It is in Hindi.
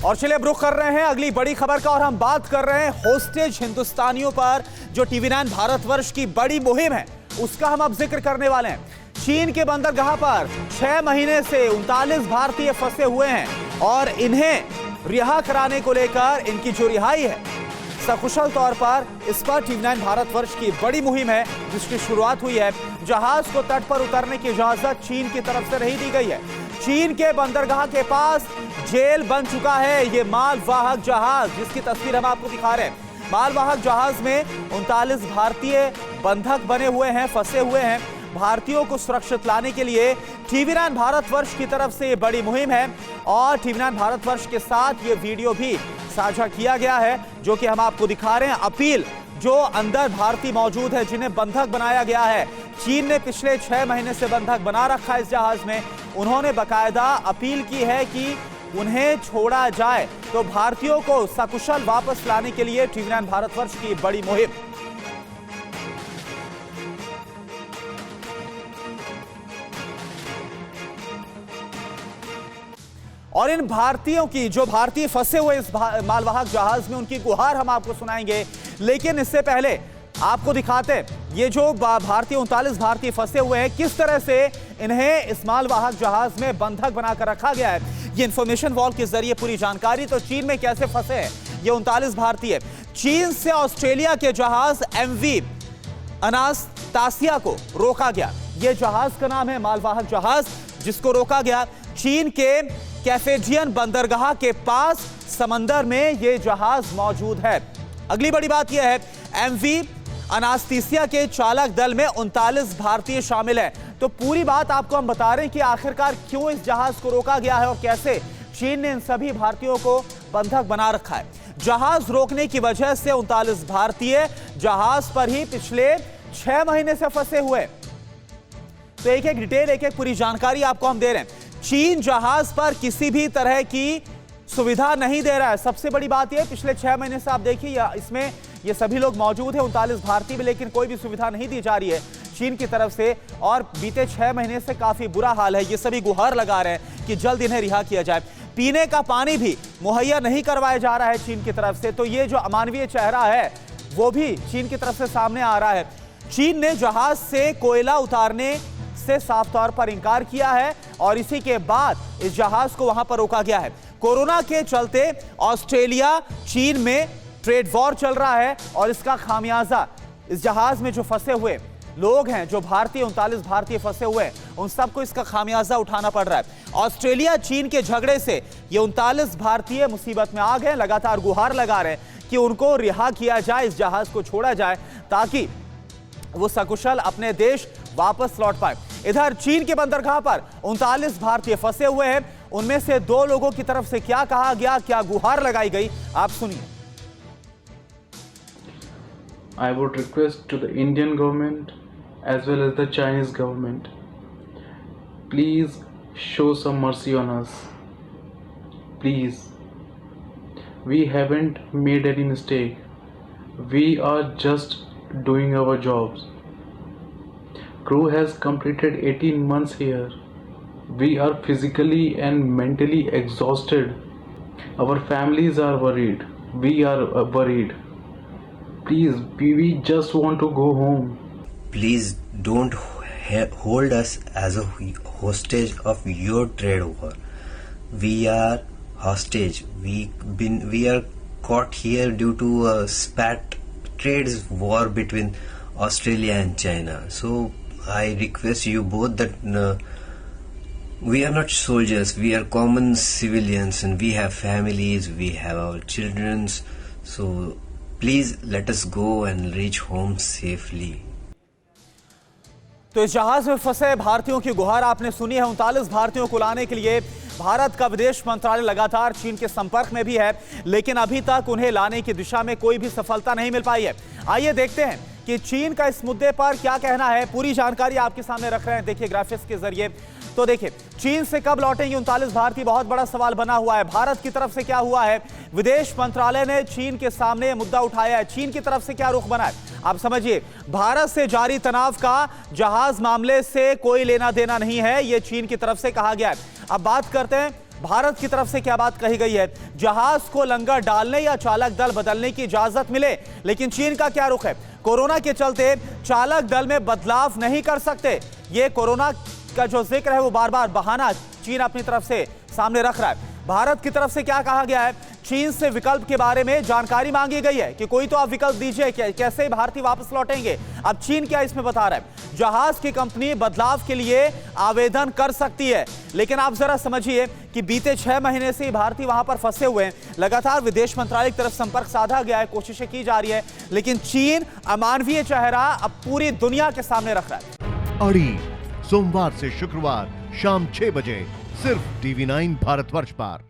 और चलिए अब रुख कर रहे हैं अगली बड़ी खबर का और हम बात कर रहे हैं होस्टेज हिंदुस्तानियों पर जो टीवी9 भारतवर्ष की बड़ी मुहिम है उसका हम अब जिक्र करने वाले हैं। चीन के बंदरगाह पर 6 महीने से 39 भारतीय फंसे हुए हैं और इन्हें रिहा कराने को लेकर इनकी जो रिहाई है सकुशल तौर पर इस पर टीवी9 भारतवर्ष की बड़ी मुहिम है जिसकी शुरुआत हुई है। जहाज को तट पर उतरने की इजाजत चीन की तरफ से नहीं दी गई है। चीन के बंदरगाह के पास जेल बन चुका है ये मालवाहक जहाज जिसकी तस्वीर हम आपको दिखा रहे हैं। मालवाहक जहाज में 39 भारतीय बंधक बने हुए हैं, फंसे हुए हैं। भारतीयों को सुरक्षित लाने के लिए टीवी9 भारतवर्ष की तरफ से ये बड़ी मुहिम है और टीवी9 भारतवर्ष के साथ ये वीडियो भी साझा किया गया है जो कि हम आपको दिखा रहे हैं। अपील जो अंदर भारतीय मौजूद है जिन्हें बंधक बनाया गया है, चीन ने पिछले 6 महीने से बंधक बना रखा है इस जहाज में। उन्होंने बाकायदा अपील की है कि उन्हें छोड़ा जाए, तो भारतीयों को सकुशल वापस लाने के लिए टीवी9 भारतवर्ष की बड़ी मुहिम। और इन भारतीयों की जो भारतीय फंसे हुए इस मालवाहक जहाज में उनकी गुहार हम आपको सुनाएंगे, लेकिन इससे पहले आपको दिखाते हैं ये जो भारतीय 39 भारतीय फंसे हुए हैं किस तरह से इन्हें इस मालवाहक जहाज में बंधक बनाकर रखा गया है। ये इंफॉर्मेशन वॉल के जरिए पूरी जानकारी। तो चीन में कैसे फंसे हैं ये 39 भारतीय। चीन से ऑस्ट्रेलिया के जहाज MV अनास्तासिया को रोका गया। ये जहाज का नाम है मालवाहक जहाज जिसको रोका गया। चीन के कैफेजियन बंदरगाह के पास समंदर में यह जहाज मौजूद है। अगली बड़ी बात यह है MV अनास्तासिया के चालक दल में 39 भारतीय शामिल हैं। तो पूरी बात आपको हम बता रहे हैं कि आखिरकार क्यों इस जहाज को रोका गया है और कैसे चीन ने इन सभी भारतीयों को बंधक बना रखा है। जहाज रोकने की वजह से 39 भारतीय जहाज पर ही पिछले 6 महीने से फंसे हुए। तो एक एक डिटेल, एक एक पूरी जानकारी आपको हम दे रहे हैं। चीन जहाज पर किसी भी तरह की सुविधा नहीं दे रहा है। सबसे बड़ी बात यह पिछले 6 महीने से आप देखिए इसमें ये सभी लोग मौजूद हैं 39 भारतीय में, लेकिन कोई भी सुविधा नहीं दी जा रही है चीन की तरफ से। और बीते 6 महीने से काफी बुरा हाल है। ये सभी गुहार लगा रहे हैं कि जल्द इन्हें रिहा किया जाए। पीने का पानी भी मुहैया नहीं करवाया जा रहा है चीन की तरफ से। तो ये जो अमानवीय चेहरा है वो भी चीन की तरफ से सामने आ रहा है। चीन ने जहाज से कोयला उतारने से साफ तौर पर इंकार किया है और इसी के बाद इस जहाज को वहां पर रोका गया है। कोरोना के चलते ऑस्ट्रेलिया चीन में ट्रेड वॉर चल रहा है और इसका खामियाजा इस जहाज में जो फंसे हुए लोग हैं, जो भारतीय 39 भारतीय फंसे हुए हैं, उन सबको इसका खामियाजा उठाना पड़ रहा है। ऑस्ट्रेलिया चीन के झगड़े से ये 39 भारतीय मुसीबत में आ गए, लगातार गुहार लगा रहे हैं कि उनको रिहा किया जाए, इस जहाज को छोड़ा जाए ताकि वो सकुशल अपने देश वापस लौट पाए। इधर चीन के बंदरगाह पर 39 भारतीय फंसे हुए हैं। उनमें से 2 लोगों की तरफ से क्या कहा गया, क्या गुहार लगाई गई, आप सुनिए। I would request to the Indian government as well as the Chinese government, please show some mercy on us. Please, we haven't made any mistake. We are just doing our jobs. Crew has completed 18 months here. We are physically and mentally exhausted. Our families are worried. We are worried. Please, we just want to go home. Please don't hold us as a hostage of your trade war. We are hostage. We are caught here due to a spat trade war between Australia and China. So I request you both that we are not soldiers. We are common civilians and we have families. We have our children. So please let us go and reach home safely. तो इस जहाज में फंसे भारतीयों की गुहार आपने सुनी है। 39 भारतीयों को लाने के लिए भारत का विदेश मंत्रालय लगातार चीन के संपर्क में भी है, लेकिन अभी तक उन्हें लाने की दिशा में कोई भी सफलता नहीं मिल पाई है। आइए देखते हैं कि चीन का इस मुद्दे पर क्या कहना है। पूरी जानकारी आपके सामने रख रहे हैं, देखिए ग्राफिक्स के जरिए। तो देखिए चीन से कब लौटेंगे 39 भारतीय, बहुत बड़ा सवाल बना हुआ है। भारत की तरफ से क्या हुआ है, विदेश मंत्रालय ने चीन के सामने यह मुद्दा उठाया है। चीन की तरफ से क्या रुख बना है आप समझिए। भारत से जारी तनाव का जहाज मामले से कोई लेना देना नहीं है, यह चीन की तरफ से कहा गया है। अब बात करते हैं भारत की तरफ से क्या बात कही गई है? जहाज को लंगर डालने या चालक दल बदलने की इजाजत मिले, लेकिन चीन का क्या रुख है? कोरोना के चलते चालक दल में बदलाव नहीं कर सकते। ये कोरोना का जो जिक्र है वो बार बार बहाना चीन अपनी तरफ से सामने रख रहा है। भारत की तरफ से क्या कहा गया है? चीन से विकल्प के बारे में जानकारी मांगी गई है कि कोई तो आप विकल्प दीजिए, कैसे भारतीय वापस लौटेंगे। अब चीन क्या इसमें बता रहा है? जहाज की कंपनी बदलाव के लिए आवेदन कर सकती है, लेकिन आप जरा समझिए कि बीते 6 महीने से भारतीय वहां पर फंसे हुए हैं। लगातार विदेश मंत्रालय की तरफ संपर्क साधा गया है, कोशिशें की जा रही है, लेकिन चीन अमानवीय चेहरा अब पूरी दुनिया के सामने रख रहा है। अड़ी सोमवार से शुक्रवार शाम 6 बजे सिर्फ TV9 भारतवर्ष पर।